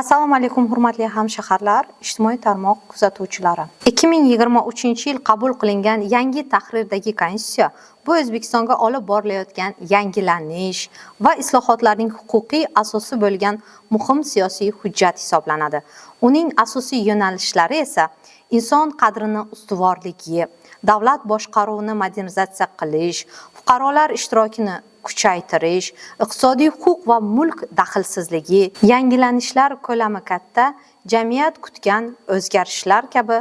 Assalomu alaykum hurmatli hamshaharlar, ijtimoiy tarmoq kuzatuvchilari. 2023-yil qabul qilingan yangi tahrirdagi konstitutsiya bu O'zbekistonga olib borilayotgan yangilanish va islohotlarning huquqiy asosi bo'lgan muhim siyosiy hujjat hisoblanadi. Uning asosiy yo'nalishlari esa inson qadrini ustuvorligi, davlat boshqaruvini modernizatsiya qilish, fuqarolar ishtirokini kuchaytirish, iqtisodiy huquq va mulk daxlsizligi, yangilanishlar ko'lami katta, jamiyat kutgan o'zgarishlar kabi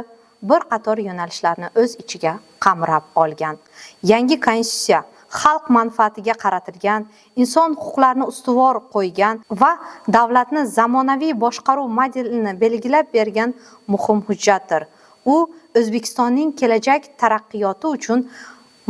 bir qator yo'nalishlarni o'z ichiga qamrab olgan. Yangi konstitutsiya xalq manfaatiga qaratilgan, inson huquqlarini ustuvor qo'ygan va davlatni zamonaviy boshqaruv modelini belgilab bergan muhim hujjatdir. U O'zbekistonning kelajak taraqqiyoti uchun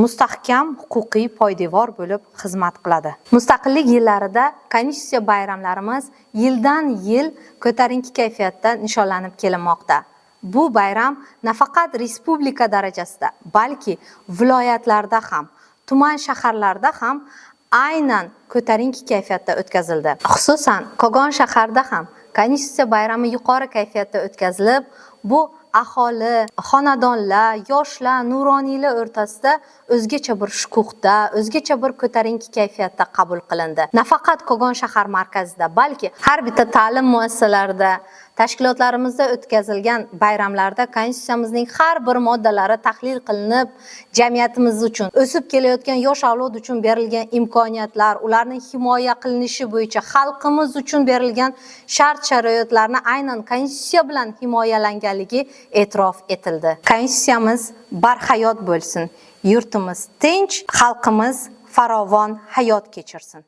mustahkam huquqiy poydevor bo'lib xizmat qiladi. Mustaqillik yillarida konstitutsiya bayramlarimiz yildan-yil ko'tarinki kayfiyatda nishonlanib kelinmoqda. Bu bayram nafaqat respublika darajasida, balki viloyatlarda ham, tuman shaharlarda ham aynan ko'tarinki kayfiyatda o'tkazildi. Xususan, Kogon shaharida ham konstitutsiya bayrami yuqori kayfiyatda o'tkazilib, bu aholi, xonadonlar, yoshlar, nuroniylar o'rtasida o'zgacha bir shukuhda, o'zgacha bir ko'tarinki kayfiyatda qabul qilindi. Nafaqat Kogon shahar markazida, balki har bitta ta'lim muassasalarida, tashkilotlarimizda o'tkazilgan bayramlarda konstitutsiyamizning har bir moddalari tahlil qilinib, jamiyatimiz uchun, o'sib kelayotgan yosh avlod uchun berilgan imkoniyatlar, ularning himoya qilinishi bo'yicha xalqimiz uchun berilgan shart-sharoitlarni aynan konstitutsiya bilan himoyalanganligi e'tirof etildi. Konstitutsiyamiz barhayot bo'lsin, yurtimiz tinch, xalqimiz farovon hayot kechirsin.